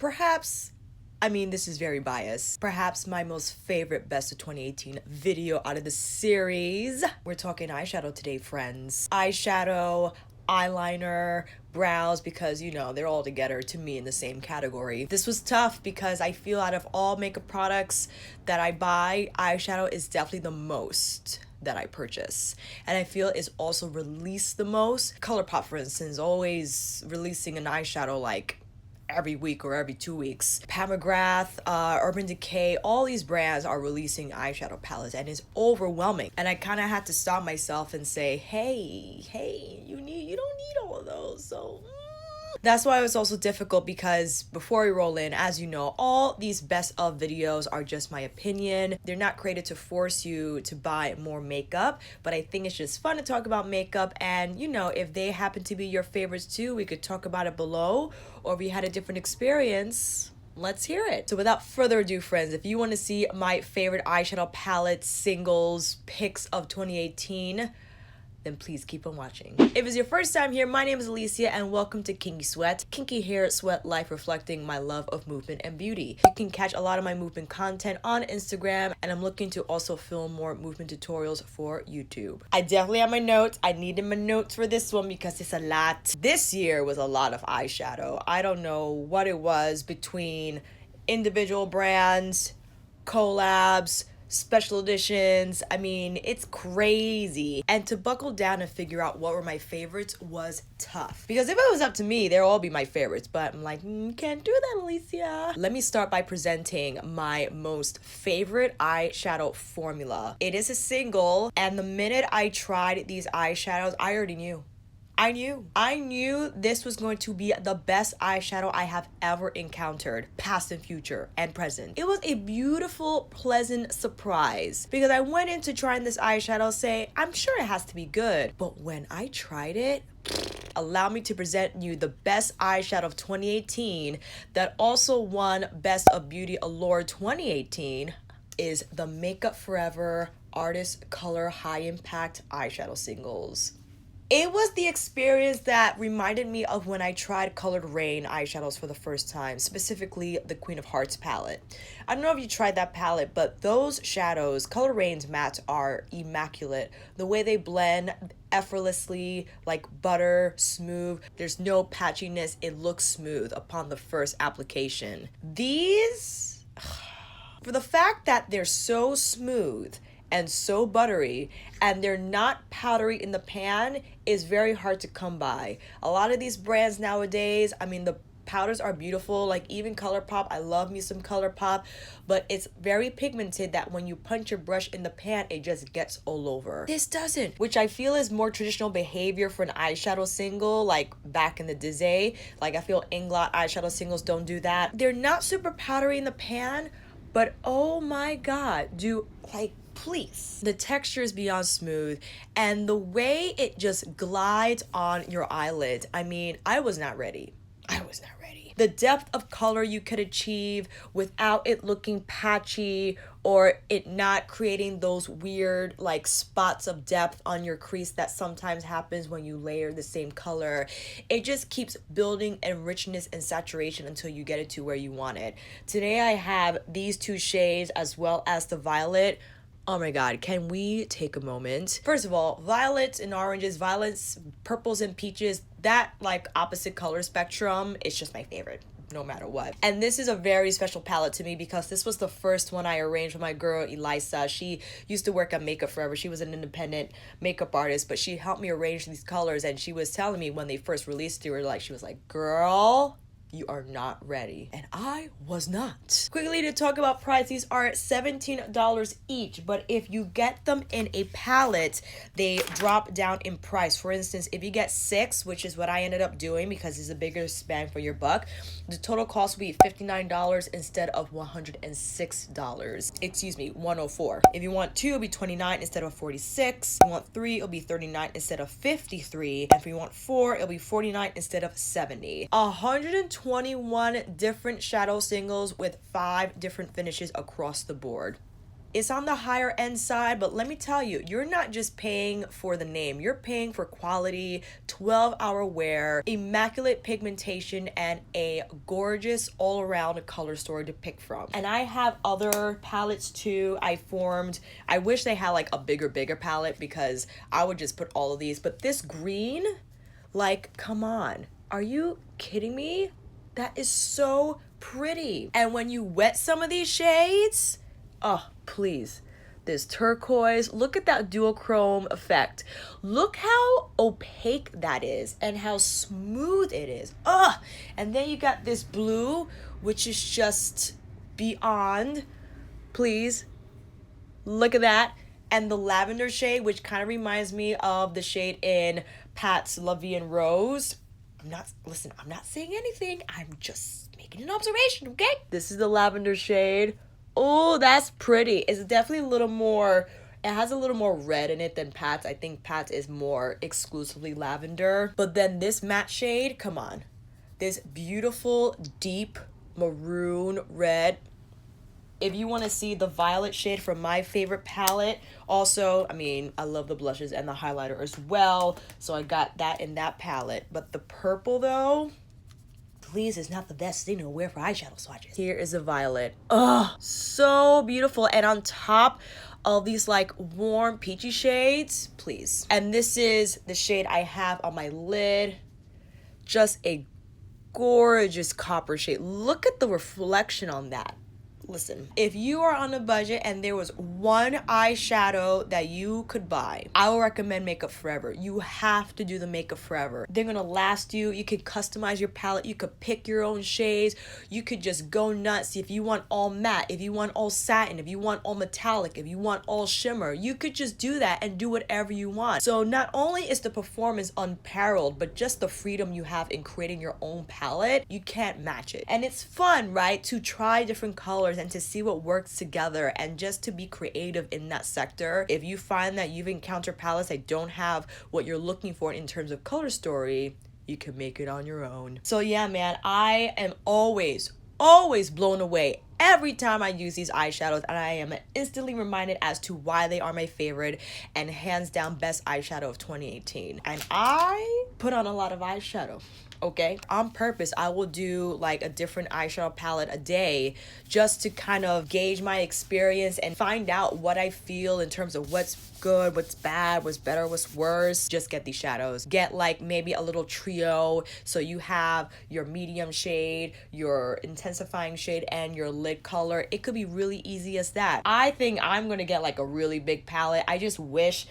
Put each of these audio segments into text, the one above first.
perhaps, I mean, this is very biased, perhaps my most favorite best of 2018 video out of the series. We're talking eyeshadow today, friends. Eyeshadow, eyeliner, brows, because you know they're all together to me in the same category. This was tough because I feel out of all makeup products that I buy, eyeshadow is definitely the most that I purchase, and I feel is also released the most. Colourpop, for instance, always releasing an eyeshadow like every week or every 2 weeks. McGrath, Urban Decay, all these brands are releasing eyeshadow palettes, and it's overwhelming. And I kind of had to stop myself and say, hey, you don't need all of those. So that's why it was also difficult, because before we roll in, as you know, all these best of videos are just my opinion. They're not created to force you to buy more makeup, but I think it's just fun to talk about makeup. And you know, if they happen to be your favorites too, we could talk about it below. Or if you had a different experience, let's hear it. So without further ado, friends, if you want to see my favorite eyeshadow palette singles picks of 2018, then please keep on watching. If it's your first time here, my name is Alicia and welcome to Kinky Sweat. Kinky hair, sweat, life reflecting my love of movement and beauty. You can catch a lot of my movement content on Instagram, and I'm looking to also film more movement tutorials for YouTube. I definitely have my notes. I needed my notes for this one because it's a lot. This year was a lot of eyeshadow. I don't know what it was between individual brands, collabs, special editions. I mean, it's crazy. And to buckle down and figure out what were my favorites was tough. Because if it was up to me, they'll all be my favorites. But I'm like, can't do that, Alicia. Let me start by presenting my most favorite eyeshadow formula. It is a single, and the minute I tried these eyeshadows, I already knew. I knew this was going to be the best eyeshadow I have ever encountered, past and future and present. It was a beautiful, pleasant surprise, because I went into trying this eyeshadow say, I'm sure it has to be good. But when I tried it, allow me to present you the best eyeshadow of 2018 that also won Best of Beauty Allure 2018 is the Makeup Forever Artist Color High Impact Eyeshadow Singles. It was the experience that reminded me of when I tried Colored Rain eyeshadows for the first time, specifically the Queen of Hearts palette. I don't know if you tried that palette, but those shadows, Colored Rain's mattes, are immaculate. The way they blend effortlessly, like butter, smooth. There's no patchiness. It looks smooth upon the first application. These, for the fact that they're so smooth and so buttery, and they're not powdery in the pan, is very hard to come by. A lot of these brands nowadays, I mean, the powders are beautiful, like even Colourpop. I love me some Colourpop, but it's very pigmented that when you punch your brush in the pan, it just gets all over. This doesn't, which I feel is more traditional behavior for an eyeshadow single, like back in the day. Like I feel Inglot eyeshadow singles don't do that. They're not super powdery in the pan, but oh my god, please. The texture is beyond smooth, and the way it just glides on your eyelids. I mean, I was not ready. The depth of color you could achieve without it looking patchy or it not creating those weird like spots of depth on your crease that sometimes happens when you layer the same color. It just keeps building in richness and saturation until you get it to where you want it. Today I have these two shades as well as the violet. Oh my god, can we take a moment? First of all, violets and oranges, violets, purples and peaches, that like opposite color spectrum is just my favorite, no matter what. And this is a very special palette to me because this was the first one I arranged for my girl Elisa. She used to work at Makeup Forever. She was an independent makeup artist, but she helped me arrange these colors, and she was telling me when they first released it, she was like, girl, you are not ready. And I was not. Quickly to talk about price, these are $17 each, but if you get them in a palette, they drop down in price. For instance, if you get 6, which is what I ended up doing because it's a bigger bang for your buck, the total cost will be $59 instead of $106. Excuse me, $104. If you want 2, it'll be $29 instead of $46. If you want 3, it'll be $39 instead of $53. And if you want 4, it'll be $49 instead of $70. 121 different shadow singles with 5 different finishes across the board. It's on the higher end side, but let me tell you, you're not just paying for the name, you're paying for quality, 12-hour wear, immaculate pigmentation, and a gorgeous all-around color story to pick from. And I have other palettes too. I wish they had like a bigger palette because I would just put all of these, but this green, like, come on, are you kidding me? That is so pretty. And when you wet some of these shades, oh, please. This turquoise, look at that duochrome effect. Look how opaque that is and how smooth it is. Ugh. And then you got this blue, which is just beyond. Please, look at that. And the lavender shade, which kind of reminds me of the shade in Pat's La Vie en Rose. I'm not saying anything. I'm just making an observation, okay? This is the lavender shade. Oh, that's pretty. It's definitely a little more, it has a little more red in it than Pat's. I think Pat's is more exclusively lavender. But then this matte shade, come on. This beautiful, deep maroon red. If you want to see the violet shade from my favorite palette, also, I mean, I love the blushes and the highlighter as well. So I got that in that palette. But the purple though, please, is not the best thing to wear for eyeshadow swatches. Here is a violet. Oh, so beautiful. And on top of these like warm peachy shades, please. And this is the shade I have on my lid. Just a gorgeous copper shade. Look at the reflection on that. Listen, if you are on a budget and there was one eyeshadow that you could buy, I will recommend Makeup Forever. You have to do the Makeup Forever. They're gonna last you. You could customize your palette. You could pick your own shades. You could just go nuts. If you want all matte, if you want all satin, if you want all metallic, if you want all shimmer, you could just do that and do whatever you want. So not only is the performance unparalleled, but just the freedom you have in creating your own palette, you can't match it. And it's fun, right, to try different colors and to see what works together and just to be creative in that sector. If you find that you've encountered palettes that don't have what you're looking for in terms of color story, you can make it on your own. So yeah, man, I am always blown away every time I use these eyeshadows, and I am instantly reminded as to why they are my favorite and hands down best eyeshadow of 2018. And I put on a lot of eyeshadow. Okay, on purpose, I will do like a different eyeshadow palette a day just to kind of gauge my experience and find out what I feel in terms of what's good, what's bad, what's better, what's worse. Just get these shadows. Get like maybe a little trio, so you have your medium shade, your intensifying shade, and your lid color. It could be really easy as that. I think I'm gonna get like a really big palette. I just wish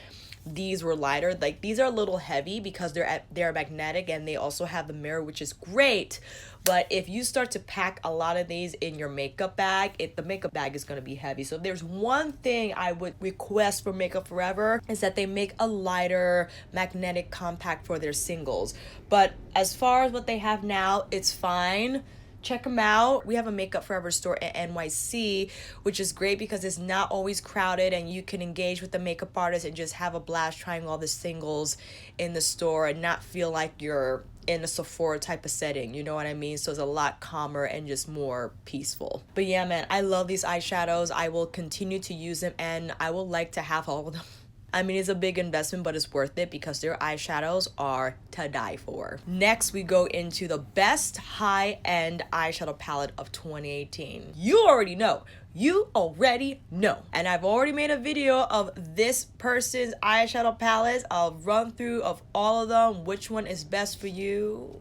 these were lighter. Like, these are a little heavy because they're magnetic, and they also have the mirror, which is great. But if you start to pack a lot of these in your makeup bag, the makeup bag is going to be heavy. So there's one thing I would request for Makeup Forever, is that they make a lighter magnetic compact for their singles. But as far as what they have now, it's fine. Check them out. We have a Makeup Forever store at NYC, which is great because it's not always crowded, and you can engage with the makeup artist and just have a blast trying all the singles in the store and not feel like you're in a Sephora type of setting, you know what I mean? So it's a lot calmer and just more peaceful. But yeah, man, I love these eyeshadows. I will continue to use them, and I would like to have all of them. I mean, it's a big investment, but it's worth it because their eyeshadows are to die for. Next, we go into the best high-end eyeshadow palette of 2018. You already know. And I've already made a video of this person's eyeshadow palettes. I'll run through of all of them. Which one is best for you?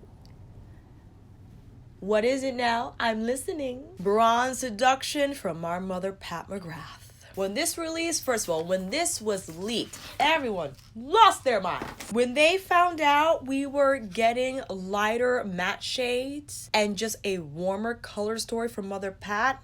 What is it now? I'm listening. Bronze Seduction from our mother, Pat McGrath. When this released, first of all, when this was leaked, everyone lost their minds. When they found out we were getting lighter matte shades and just a warmer color story from Mother Pat,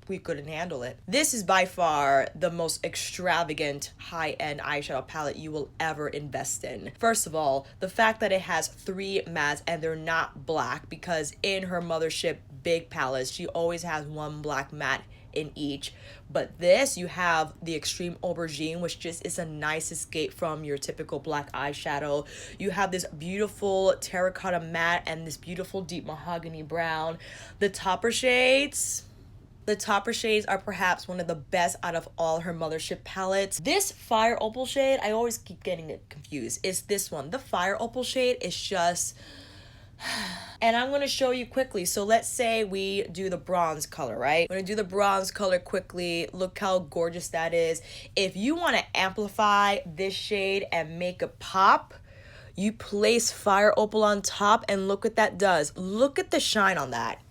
we couldn't handle it. This is by far the most extravagant high-end eyeshadow palette you will ever invest in. First of all, the fact that it has 3 mattes and they're not black, because in her Mothership big palettes, she always has 1 black matte in each. But this, you have the Extreme Aubergine, which just is a nice escape from your typical black eyeshadow. You have this beautiful terracotta matte and this beautiful deep mahogany brown. The topper shades, The topper shades are perhaps one of the best out of all her Mothership palettes. This Fire Opal shade, I always keep getting it confused. It's this one. The Fire Opal shade is just... And I'm going to show you quickly. So let's say we do the bronze color, right? We're going to do the bronze color quickly. Look how gorgeous that is. If you want to amplify this shade and make it pop, you place Fire Opal on top and look what that does. Look at the shine on that.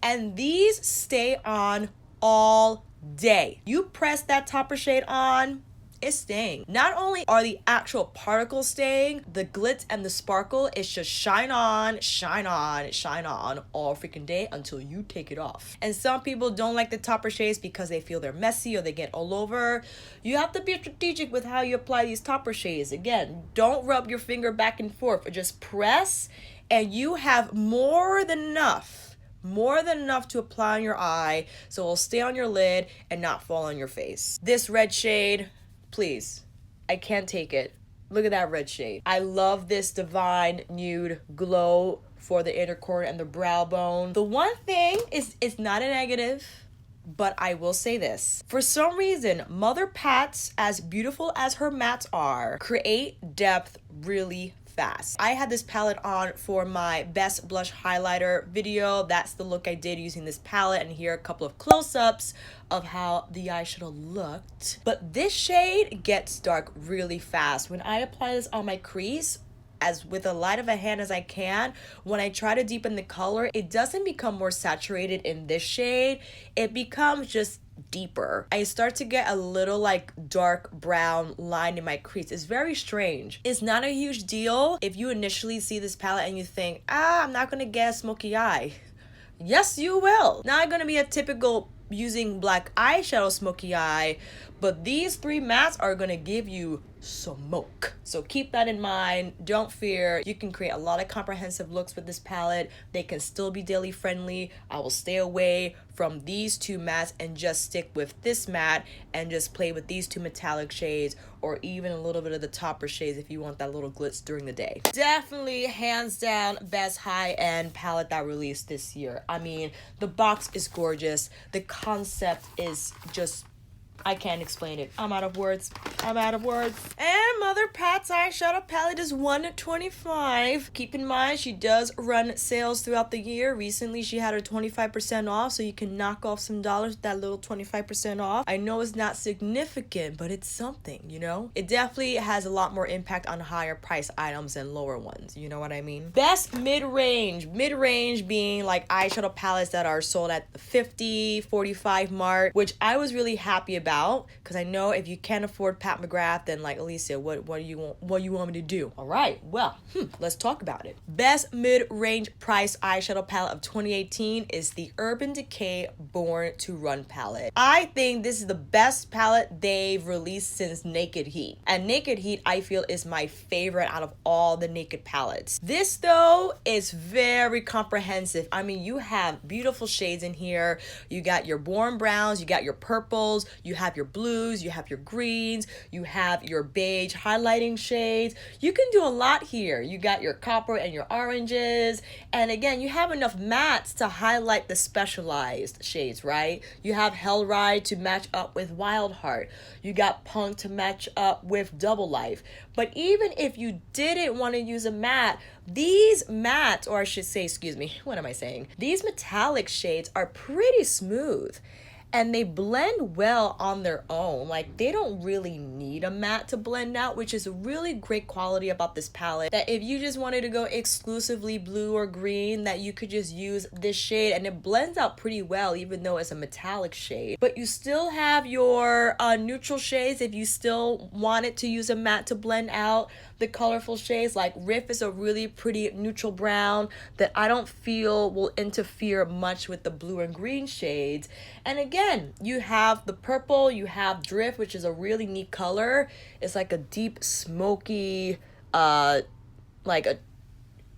And these stay on all day. You press that topper shade on, it's staying. Not only are the actual particles staying, the glitz and the sparkle is just shine on, shine on, shine on all freaking day until you take it off. And some people don't like the topper shades because they feel they're messy or they get all over. You have to be strategic with how you apply these topper shades. Again, don't rub your finger back and forth, or just press, and you have more than enough to apply on your eye so it'll stay on your lid and not fall on your face. This red shade, please, I can't take it. Look at that red shade. I love this Divine Nude glow for the inner corner and the brow bone. The one thing is, it's not a negative, but I will say this. For some reason, Mother Pats, as beautiful as her mattes are, create depth really fast. I had this palette on for my best blush highlighter video. That's the look I did using this palette, and here are a couple of close-ups of how the eyeshadow looked. But this shade gets dark really fast. When I apply this on my crease, as with a light of a hand as I can, when I try to deepen the color, it doesn't become more saturated in this shade. It becomes just deeper. I start to get a little like dark brown line in my crease. It's very strange. It's not a huge deal if you initially see this palette and you think, I'm not gonna get a smoky eye. Yes, you will. Not gonna be a typical using black eyeshadow smoky eye, but these three mattes are gonna give you smoke. So keep that in mind. Don't fear. You can create a lot of comprehensive looks with this palette. They can still be daily friendly. I will stay away from these two mattes and just stick with this matte and just play with these two metallic shades, or even a little bit of the topper shades if you want that little glitz during the day. Definitely hands down best high-end palette that released this year. I mean, the box is gorgeous. The concept is just, I can't explain it. I'm out of words. I'm out of words. And Mother Pat's eyeshadow palette is $125. Keep in mind, she does run sales throughout the year. Recently, she had her 25% off, so you can knock off some dollars with that little 25% off. I know it's not significant, but it's something, you know? It definitely has a lot more impact on higher price items than lower ones. You know what I mean? Best mid-range. Mid-range being like eyeshadow palettes that are sold at the 50, 45 mark, which I was really happy about. Because I know if you can't afford Pat McGrath, then like, Alicia, what do you want me to do? All right, well, let's talk about it. Best mid-range price eyeshadow palette of 2018 is the Urban Decay Born to Run palette. I think this is the best palette they've released since Naked Heat. And Naked Heat, I feel, is my favorite out of all the Naked palettes. This, though, is very comprehensive. I mean, you have beautiful shades in here. You got your warm browns, you got your purples, you have your blues, you have your greens, you have your beige highlighting shades. You can do a lot here. You got your copper and your oranges. And again, you have enough mattes to highlight the specialized shades, right? You have Hellride to match up with Wild Heart. You got Punk to match up with Double Life. But even if you didn't want to use a matte, these mattes, or I should say, excuse me, what am I saying? These metallic shades are pretty smooth. And they blend well on their own. Like, they don't really need a matte to blend out, which is a really great quality about this palette. That if you just wanted to go exclusively blue or green, that you could just use this shade and it blends out pretty well, even though it's a metallic shade. But you still have your neutral shades if you still wanted to use a matte to blend out the colorful shades. Like Riff is a really pretty neutral brown that I don't feel will interfere much with the blue and green shades. And again, you have the purple, you have Drift, which is a really neat color. It's like a deep smoky, like a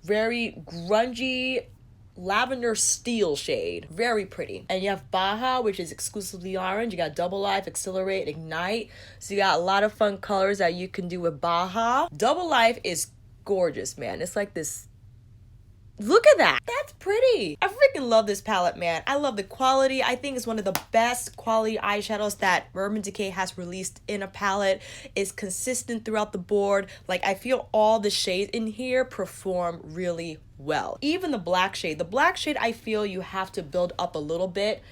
very grungy lavender steel shade. Very pretty. And you have Baja, which is exclusively orange. You got Double Life, Accelerate, Ignite. So you got a lot of fun colors that you can do with Baja. Double Life is gorgeous, man. It's like this. Look at that. That's pretty. I freaking freaking love this palette, man. I love the quality. I think it's one of the best quality eyeshadows that Urban Decay has released in a palette. It's consistent throughout the board. Like, I feel all the shades in here perform really well. Even the black shade. The black shade, I feel you have to build up a little bit.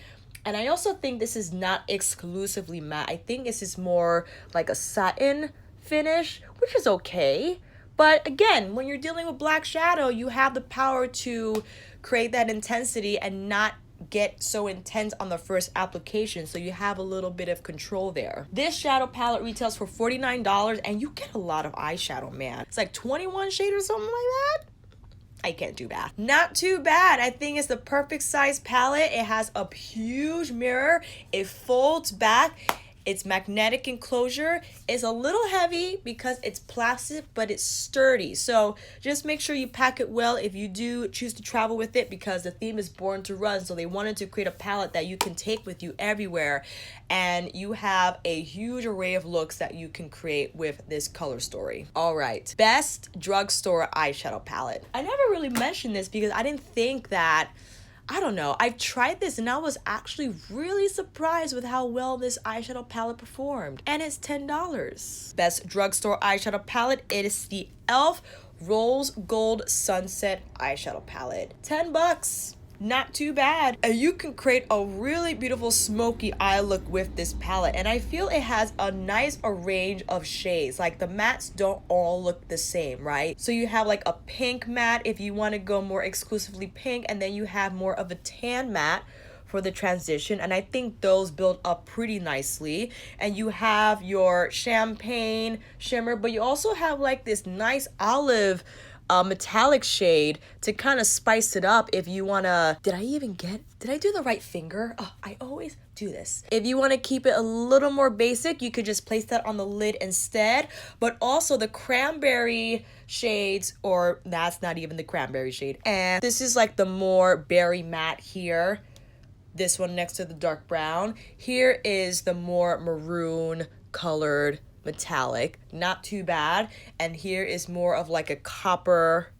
And I also think this is not exclusively matte. I think this is more like a satin finish, which is okay. But again, when you're dealing with black shadow, you have the power to create that intensity and not get so intense on the first application, so you have a little bit of control there. This shadow palette retails for $49 and you get a lot of eyeshadow, man. It's like 21 shade or something like that. I can't do math. Not too bad. I think it's the perfect size palette. It has a huge mirror. It folds back. It's magnetic enclosure. It's a little heavy because it's plastic, but it's sturdy. So just make sure you pack it well if you do choose to travel with it, because the theme is born to run. So they wanted to create a palette that you can take with you everywhere. And you have a huge array of looks that you can create with this color story. All right, best drugstore eyeshadow palette. I never really mentioned this because I didn't think that, I don't know, I tried this and I was actually really surprised with how well this eyeshadow palette performed. And it's $10. Best drugstore eyeshadow palette, it is the e.l.f. Rose Gold Sunset eyeshadow palette. 10 bucks. Not too bad. And you can create a really beautiful smoky eye look with this palette, and I feel it has a nice range of shades. Like, the mattes don't all look the same, right? So you have like a pink matte if you want to go more exclusively pink, and then you have more of a tan matte for the transition, and I think those build up pretty nicely. And you have your champagne shimmer, but you also have like this nice olive metallic shade to kind of spice it up if you want to. Did I do the right finger? Oh, I always do this. If you want to keep it a little more basic, you could just place that on the lid instead. But also the cranberry shades, or that's not even the cranberry shade, and this is like the more berry matte here. This one next to the dark brown. Here is the more maroon colored metallic, not too bad. And here is more of like a copper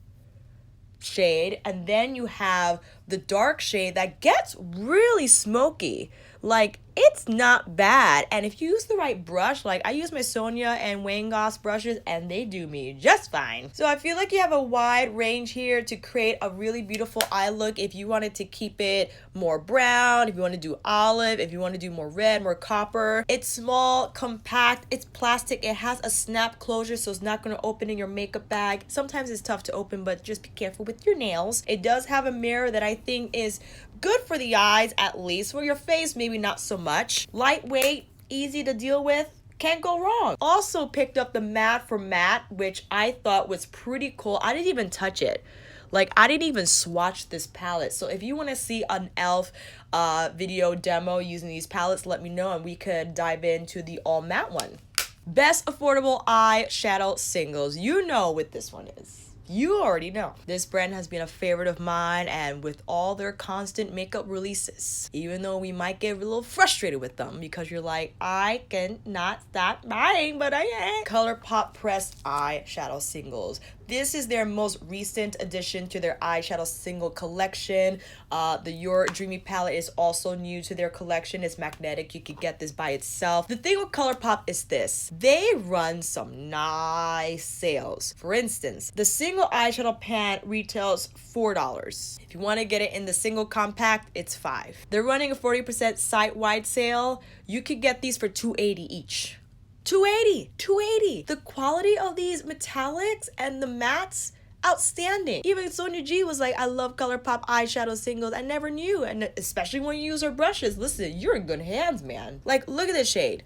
shade, and then you have the dark shade that gets really smoky. Like, it's not bad. And if you use the right brush, like I use my Sonia and Wayne Goss brushes, and they do me just fine. So I feel like you have a wide range here to create a really beautiful eye look. If you wanted to keep it more brown, if you want to do olive, if you want to do more red, more copper. It's small, compact, it's plastic, it has a snap closure, so it's not going to open in your makeup bag. Sometimes it's tough to open, but just be careful with your nails. It does have a mirror that I think is good for the eyes, at least. For your face, maybe not so much. Lightweight, easy to deal with. Can't go wrong. Also picked up the matte for matte, which I thought was pretty cool. I didn't even touch it. Like, I didn't even swatch this palette. So if you want to see an e.l.f. Video demo using these palettes, let me know and we could dive into the all matte one. Best affordable eyeshadow singles. You know what this one is. You already know. This brand has been a favorite of mine, and with all their constant makeup releases, even though we might get a little frustrated with them because you're like, I cannot stop buying, but I ain't. Colourpop pressed eyeshadow singles. This is their most recent addition to their eyeshadow single collection. The Your Dreamy palette is also new to their collection. It's magnetic. You could get this by itself. The thing with Colourpop is this. They run some nice sales. For instance, the single eyeshadow pan retails $4. If you want to get it in the single compact, it's $5. They're running a 40% site-wide sale. You could get these for $2.80 each. $2.80. The quality of these metallics and the mattes, outstanding. Even Sonia G was like, I love Colourpop eyeshadow singles. I never knew. And especially when you use her brushes. Listen, you're in good hands, man. Like, look at this shade.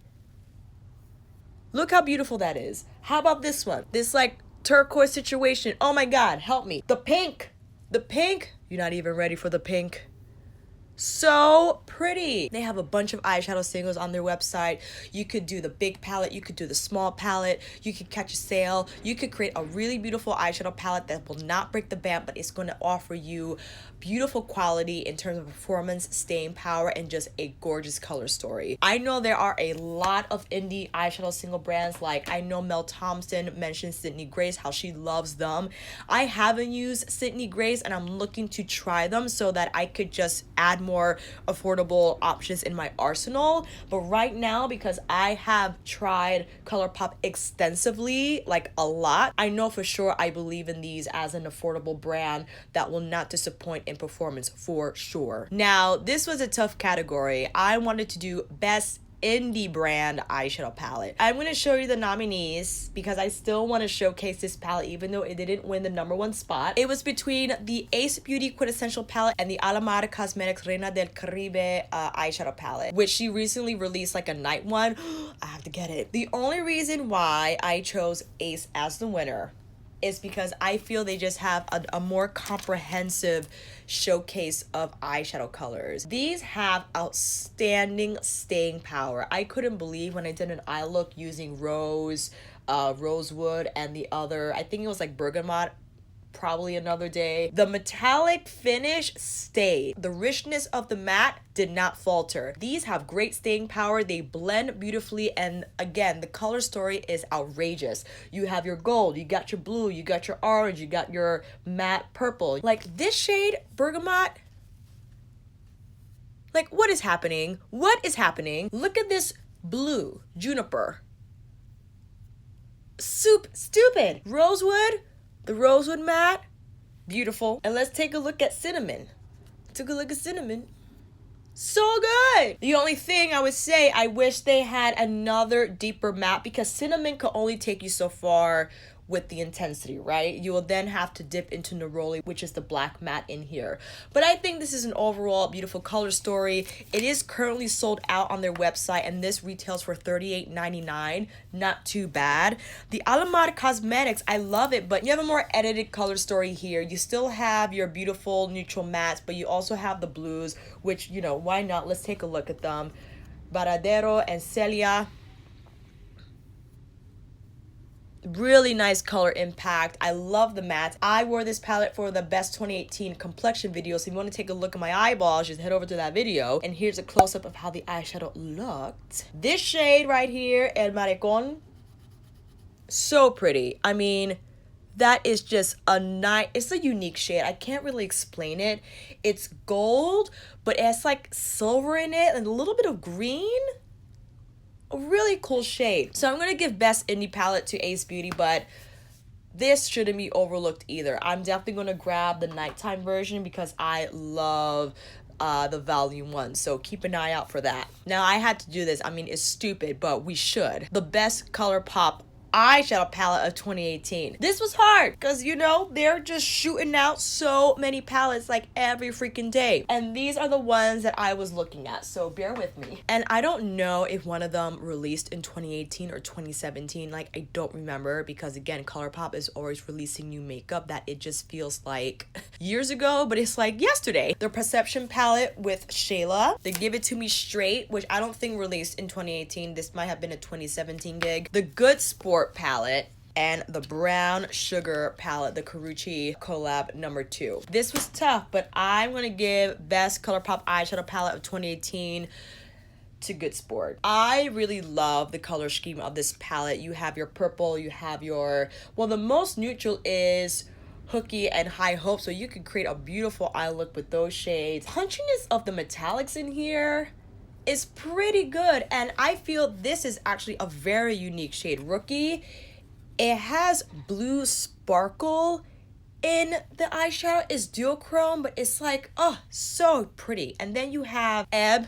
Look how beautiful that is. How about this one? This like turquoise situation. Oh my God, help me. The pink. The pink. You're not even ready for the pink. So pretty. They have a bunch of eyeshadow singles on their website. You could do the big palette, you could do the small palette, you could catch a sale, you could create a really beautiful eyeshadow palette that will not break the bank, but it's going to offer you beautiful quality in terms of performance, staying power, and just a gorgeous color story. I know there are a lot of indie eyeshadow single brands, like I know Mel Thompson mentioned Sydney Grace, how she loves them. I haven't used Sydney Grace and I'm looking to try them so that I could just add more affordable options in my arsenal. But right now, because I have tried Colourpop extensively, like a lot, I know for sure I believe in these as an affordable brand that will not disappoint in performance for sure. Now, this was a tough category. I wanted to do best indie brand eyeshadow palette. I'm going to show you the nominees because I still want to showcase this palette even though it didn't win the #1 spot. It was between the Ace Beauty Quintessential palette and the Alamar Cosmetics Reina del Caribe eyeshadow palette, which she recently released like a night one. I have to get it. The only reason why I chose Ace as the winner is because I feel they just have a more comprehensive showcase of eyeshadow colors. These have outstanding staying power. I couldn't believe when I did an eye look using rosewood, and the other, I think it was like bergamot, probably another day. The metallic finish stayed. The richness of the matte did not falter. These have great staying power. They blend beautifully, and again, the color story is outrageous. You have your gold, you got your blue, you got your orange, you got your matte purple. Like this shade, bergamot, like what is happening? What is happening? Look at this blue, juniper. Stupid. Rosewood, the rosewood matte, beautiful. And let's take a look at cinnamon. Took a look at cinnamon. So good. The only thing I would say, I wish they had another deeper matte because cinnamon could only take you so far with the intensity, right? You will then have to dip into Neroli, which is the black matte in here. But I think this is an overall beautiful color story. It is currently sold out on their website, and this retails for $38.99. Not too bad. The Alamar Cosmetics, I love it, but you have a more edited color story here. You still have your beautiful neutral mattes, but you also have the blues, which, you know, why not? Let's take a look at them. Baradero and Celia. Really nice color impact. I love the matte. I wore this palette for the best 2018 complexion video, so if you want to take a look at my eyeballs, just head over to that video. And here's a close-up of how the eyeshadow looked. This shade right here, El Maricon, so pretty. I mean, that is just a nice, it's a unique shade. I can't really explain it. It's gold, but it has like silver in it and a little bit of green. A really cool shade. So I'm gonna give best indie palette to Ace Beauty, but this shouldn't be overlooked either. I'm definitely gonna grab the nighttime version because I love the volume 1, so keep an eye out for that. Now I had to do this. I mean, it's stupid, but we should. The best Colourpop eyeshadow palette of 2018. This was hard because, you know, they're just shooting out so many palettes like every freaking day, and these are the ones that I was looking at, so bear with me. And I don't know if one of them released in 2018 or 2017. Like, I don't remember because, again, Colourpop is always releasing new makeup that it just feels like years ago, but it's like yesterday. The Perception palette with Shayla, they Give It To Me Straight, which I don't think released in 2018. This might have been a 2017 gig. The Good Sport palette, and the Brown Sugar palette, the Carucci collab #2. This was tough, but I'm gonna give best Colourpop eyeshadow palette of 2018 to Good Sport. I really love the color scheme of this palette. You have your purple, you have your, well, the most neutral is Hooky and High Hope, so you could create a beautiful eye look with those shades. Punchiness of the metallics in here is pretty good, and I feel this is actually a very unique shade. Rookie, it has blue sparkle in the eyeshadow. It's duochrome, but it's like, oh, so pretty. And then you have Ebb,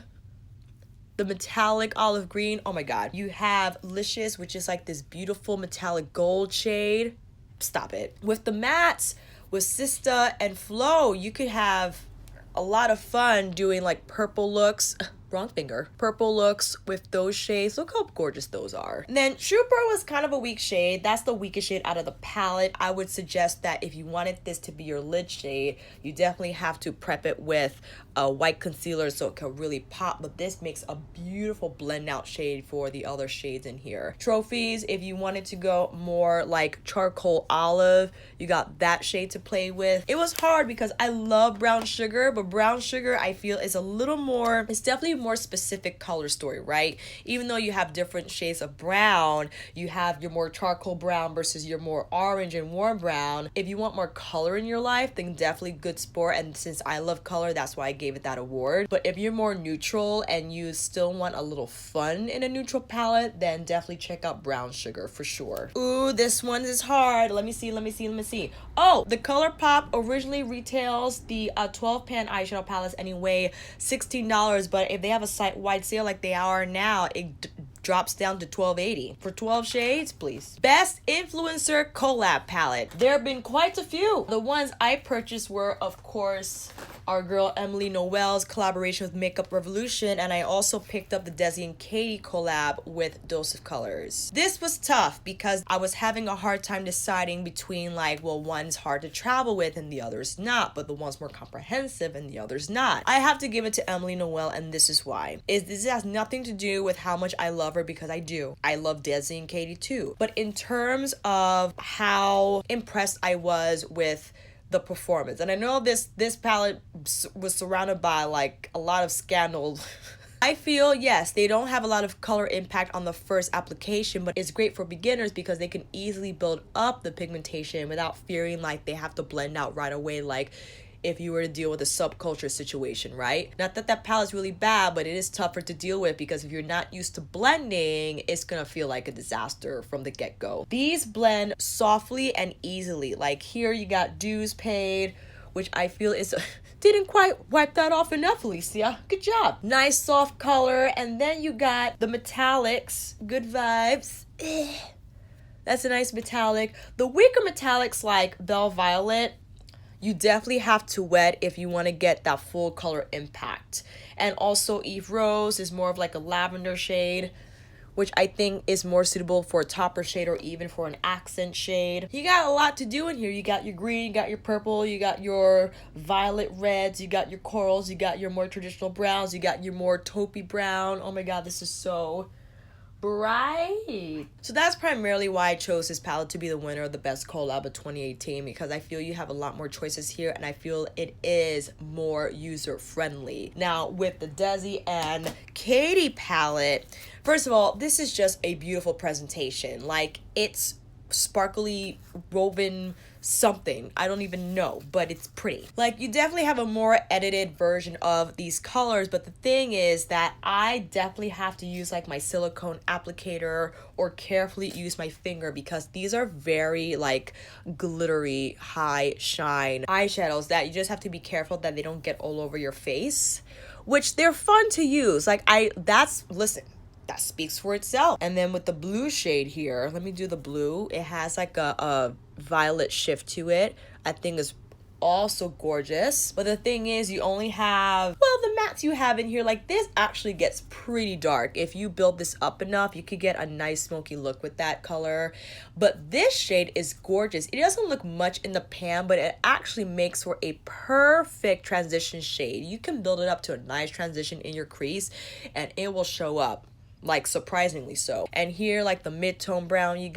the metallic olive green. Oh my god. You have Licious, which is like this beautiful metallic gold shade. Stop it. With the mattes, with Sista and Flo, you could have a lot of fun doing like purple looks. wrong finger. Purple looks with those shades. Look how gorgeous those are. And then Trooper was kind of a weak shade. That's the weakest shade out of the palette. I would suggest that if you wanted this to be your lid shade, you definitely have to prep it with a white concealer so it can really pop, but this makes a beautiful blend out shade for the other shades in here. Trophies, if you wanted to go more like charcoal olive, you got that shade to play with. It was hard because I love brown sugar, but brown sugar I feel is a little more, it's definitely more specific color story, right? Even though you have different shades of brown, you have your more charcoal brown versus your more orange and warm brown. If you want more color in your life, then definitely Good Sport, and since I love color, that's why I gave it that award. But if you're more neutral and you still want a little fun in a neutral palette, then definitely check out brown sugar for sure. Ooh, this one is hard. Let me see. Oh, the Colourpop originally retails the 12 pan eyeshadow palettes anyway $16, but if they have a site-wide sale like they are now, it drops down to $12.80 for 12 shades, please. Best Influencer Collab Palette. There have been quite a few. The ones I purchased were, of course, our girl Emily Noel's collaboration with Makeup Revolution, and I also picked up the Desi and Katie collab with Dose of Colors. This was tough because I was having a hard time deciding between like, well, one's hard to travel with and the other's not, but the one's more comprehensive and the other's not. I have to give it to Emily Noel, and this is why. This has nothing to do with how much I love her, because I do. I love Desi and Katie too. But in terms of how impressed I was with the performance, and I know this palette was surrounded by like a lot of scandal. I feel, yes, they don't have a lot of color impact on the first application, but it's great for beginners because they can easily build up the pigmentation without fearing like they have to blend out right away, like if you were to deal with a subculture situation, right? Not that that palette's really bad, but it is tougher to deal with because if you're not used to blending, it's gonna feel like a disaster from the get-go. These blend softly and easily. Like here you got dues paid, which I feel is didn't quite wipe that off enough, Alicia. Good job. Nice soft color, and then you got the metallics. Good vibes. That's a nice metallic. The weaker metallics like Belle Violet, you definitely have to wet if you want to get that full color impact. And also Eve Rose is more of like a lavender shade, which I think is more suitable for a topper shade or even for an accent shade. You got a lot to do in here. You got your green, you got your purple, you got your violet reds, you got your corals, you got your more traditional browns, you got your more taupey brown. Oh my god, this is so bright. So that's primarily why I chose this palette to be the winner of the best collab of 2018, because I feel you have a lot more choices here and I feel it is more user friendly. Now with the Desi and Katie palette, first of all, this is just a beautiful presentation. Like it's sparkly woven something, I don't even know, but it's pretty. Like you definitely have a more edited version of these colors, but the thing is that I definitely have to use like my silicone applicator or carefully use my finger because these are very like glittery high shine eyeshadows that you just have to be careful that they don't get all over your face, which they're fun to use. Like listen, that speaks for itself. And then with the blue shade here, let me do the blue. It has like a violet shift to it. I think is also gorgeous. But the thing is, you only have, well, the mattes you have in here, like this actually gets pretty dark. If you build this up enough, you could get a nice smoky look with that color. But this shade is gorgeous. It doesn't look much in the pan, but it actually makes for a perfect transition shade. You can build it up to a nice transition in your crease and it will show up. Like surprisingly so. And here like the mid-tone brown you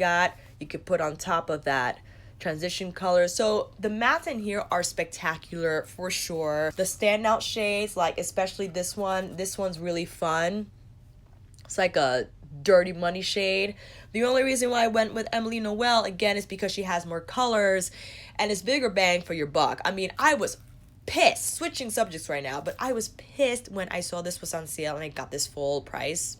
could put on top of that transition color. So the mattes in here are spectacular for sure. The standout shades, like especially this one's really fun. It's like a dirty money shade. The only reason why I went with Emily Noel again is because she has more colors and it's bigger bang for your buck. I mean, I was pissed, switching subjects right now, but I was pissed when I saw this was on sale and I got this full price.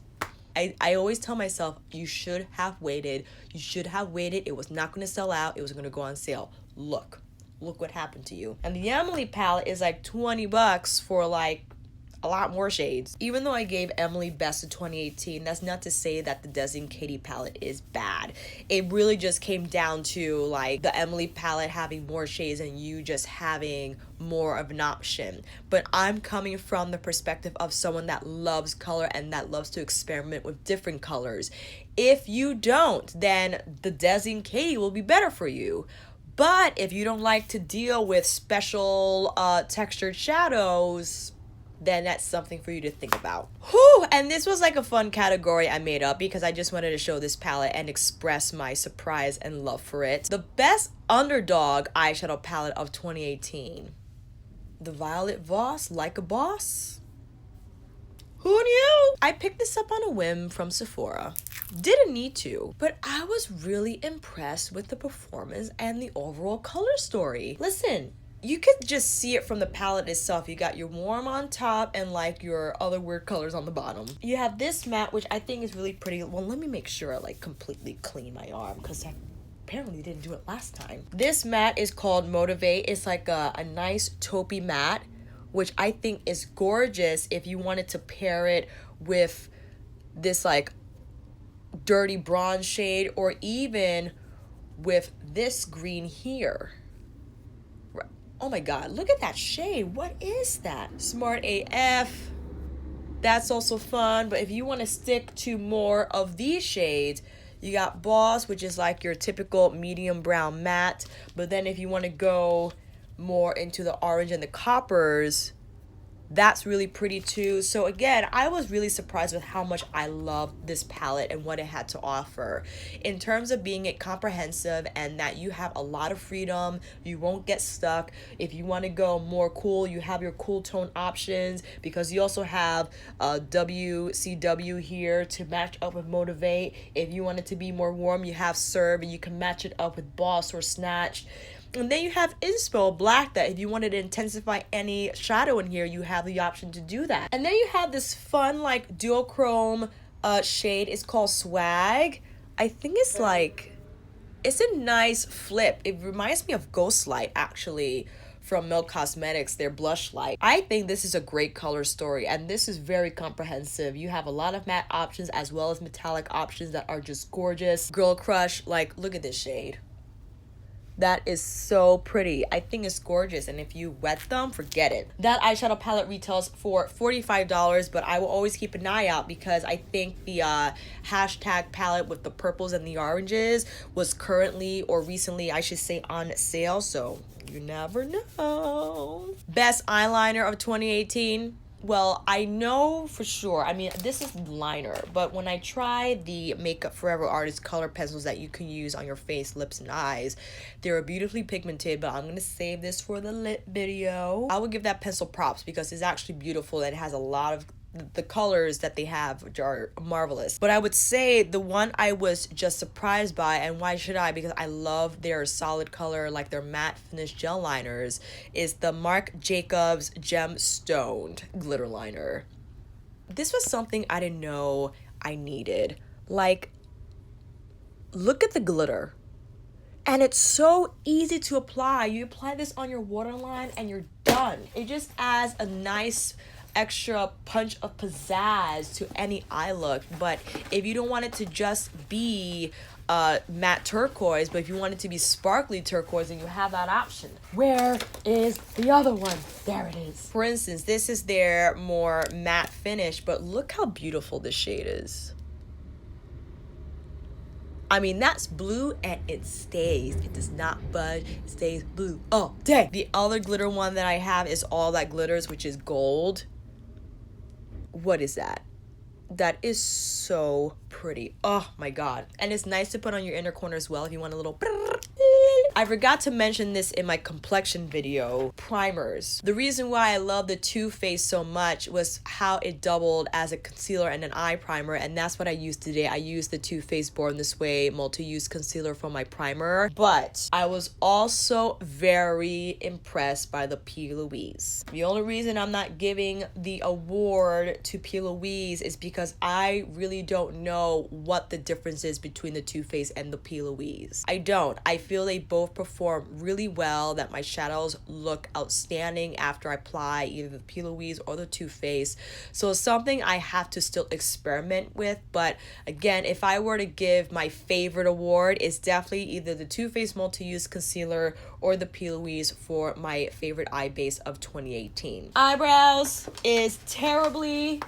I always tell myself, you should have waited. You should have waited. It was not going to sell out. It was going to go on sale. Look what happened to you. And the Emily palette is like $20 for like a lot more shades. Even though I gave Emily Best of 2018, that's not to say that the Desi Katie palette is bad. It really just came down to like the Emily palette having more shades and you just having more of an option. But I'm coming from the perspective of someone that loves color and that loves to experiment with different colors. If you don't, then the Desi Katie will be better for you. But if you don't like to deal with special textured shadows, then that's something for you to think about. Whew, and this was like a fun category I made up because I just wanted to show this palette and express my surprise and love for it. The best underdog eyeshadow palette of 2018. The Violet Voss, Like a Boss. Who knew? I picked this up on a whim from Sephora. Didn't need to, but I was really impressed with the performance and the overall color story. Listen, you could just see it from the palette itself. You got your warm on top and like your other weird colors on the bottom. You have this matte, which I think is really pretty. Well, let me make sure I like completely clean my arm because I apparently didn't do it last time. This matte is called Motivate. It's like a nice taupey matte, which I think is gorgeous if you wanted to pair it with this like dirty bronze shade or even with this green here. Oh my god, look at that shade. What is that? Smart AF. That's also fun, but if you want to stick to more of these shades, you got Boss, which is like your typical medium brown matte, but then if you want to go more into the orange and the coppers, that's really pretty too. So again, I was really surprised with how much I loved this palette and what it had to offer in terms of being it comprehensive and that you have a lot of freedom. You won't get stuck. If you want to go more cool, you have your cool tone options because you also have WCW here to match up with Motivate. If you want it to be more warm, you have Serve and you can match it up with Boss or Snatch. And then you have Inspo Black that if you wanted to intensify any shadow in here, you have the option to do that. And then you have this fun like dual chrome shade. It's called Swag. I think it's like, it's a nice flip. It reminds me of Ghost Light actually from Milk Cosmetics, their blush light. I think this is a great color story and this is very comprehensive. You have a lot of matte options as well as metallic options that are just gorgeous. Girl Crush, like look at this shade. That is so pretty. I think it's gorgeous. And if you wet them, forget it. That eyeshadow palette retails for $45, but I will always keep an eye out because I think the hashtag palette with the purples and the oranges was currently, or recently, I should say, on sale. So you never know. Best eyeliner of 2018. Well, I know for sure, I mean, this is liner, but when I try the Makeup Forever Artist color pencils that you can use on your face, lips, and eyes, they're beautifully pigmented, but I'm going to save this for the lip video. I will give that pencil props because it's actually beautiful and it has a lot of the colors that they have, which are marvelous. But I would say the one I was just surprised by, and why should I, because I love their solid color, like their matte finish gel liners, is the Marc Jacobs Gemstoned glitter liner. This was something I didn't know I needed. Like, look at the glitter. And it's so easy to apply. You apply this on your waterline and you're done. It just adds a nice extra punch of pizzazz to any eye look. But if you don't want it to just be matte turquoise, but if you want it to be sparkly turquoise, then you have that option. Where is the other one? There it is. For instance, this is their more matte finish, but look how beautiful this shade is. I mean, that's blue and it stays. It does not budge. It stays blue all day. The other glitter one that I have is All That Glitters, which is gold. What is that? That is so pretty. Oh my god. And it's nice to put on your inner corner as well if you want a little... I forgot to mention this in my complexion video. Primers. The reason why I love the Too Faced so much was how it doubled as a concealer and an eye primer, and that's what I used today. I used the Too Faced Born This Way multi-use concealer for my primer, but I was also very impressed by the P. Louise. The only reason I'm not giving the award to P. Louise is because I really don't know what the difference is between the Too Faced and the P. Louise. I don't. I feel they both both perform really well, that my shadows look outstanding after I apply either the P. Louise or the Too Faced. So it's something I have to still experiment with. But again, if I were to give my favorite award, it's definitely either the Too Faced Multi-Use Concealer or the P. Louise for my favorite eye base of 2018. Eyebrows is terribly,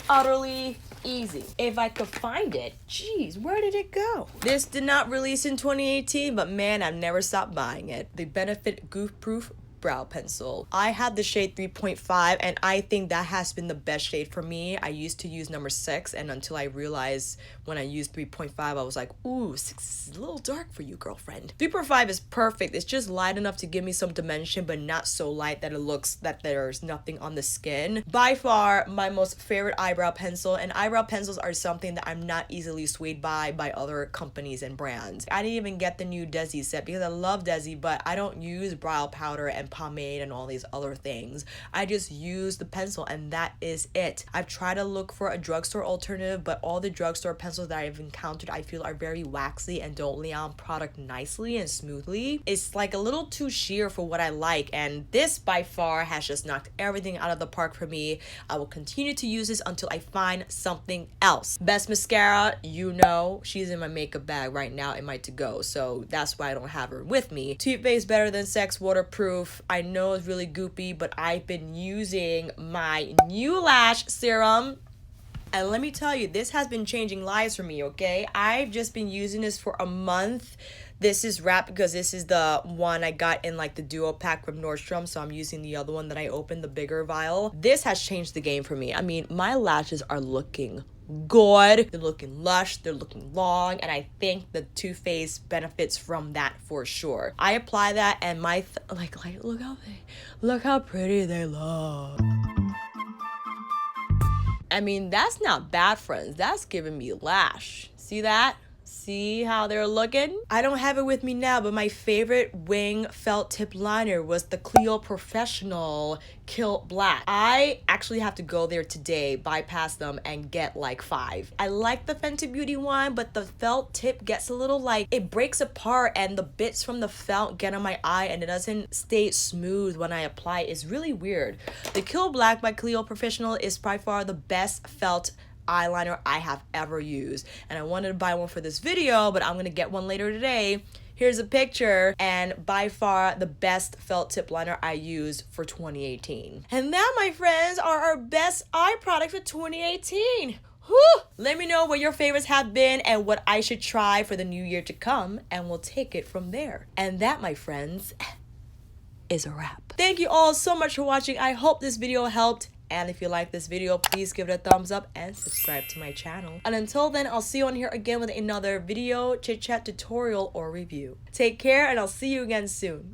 utterly easy. If I could find it, geez, where did it go? This did not release in 2018, but man, I've never stopped buying it. The Benefit Goof Proof Brow Pencil. I have the shade 3.5 and I think that has been the best shade for me. I used to use number 6, and until I realized when I used 3.5 I was like, ooh, 6 is a little dark for you, girlfriend. 3.5 is perfect. It's just light enough to give me some dimension, but not so light that it looks that there's nothing on the skin. By far my most favorite eyebrow pencil, and eyebrow pencils are something that I'm not easily swayed by other companies and brands. I didn't even get the new Desi set because I love Desi, but I don't use brow powder and pomade and all these other things. I just use the pencil and that is it. I've tried to look for a drugstore alternative, but all the drugstore pencils that I've encountered I feel are very waxy and don't lay on product nicely and smoothly. It's like a little too sheer for what I like, and this by far has just knocked everything out of the park for me. I will continue to use this until I find something else. Best mascara, you know, she's in my makeup bag right now in my to-go, so that's why I don't have her with me. Too Faced Better Than Sex Waterproof. I know it's really goopy, but I've been using my new lash serum. And let me tell you, this has been changing lives for me, okay? I've just been using this for a month. This is wrapped because this is the one I got in like the duo pack from Nordstrom, so I'm using the other one that I opened, the bigger vial. This has changed the game for me. I mean, my lashes are looking good, they're looking lush, they're looking long, and I think the Too Faced benefits from that for sure. I apply that and my look how pretty they look. I mean, that's not bad, friends. That's giving me lash. See that? See how they're looking? I don't have it with me now, but my favorite wing felt tip liner was the Clio Professional Kill Black. I actually have to go there today, bypass them, and get like 5. I like the Fenty Beauty one, but the felt tip gets a little like, it breaks apart and the bits from the felt get on my eye and it doesn't stay smooth when I apply. It's really weird. The Kill Black by Clio Professional is by far the best felt eyeliner I have ever used, and I wanted to buy one for this video, but I'm gonna get one later today. Here's a picture, and by far the best felt tip liner I used for 2018. And that, my friends, are our best eye products for 2018. Whew! Let me know what your favorites have been and what I should try for the new year to come, and we'll take it from there. And that, my friends, is a wrap. Thank you all so much for watching. I hope this video helped. And if you like this video, please give it a thumbs up and subscribe to my channel. And until then, I'll see you on here again with another video, chit chat, tutorial, or review. Take care, and I'll see you again soon.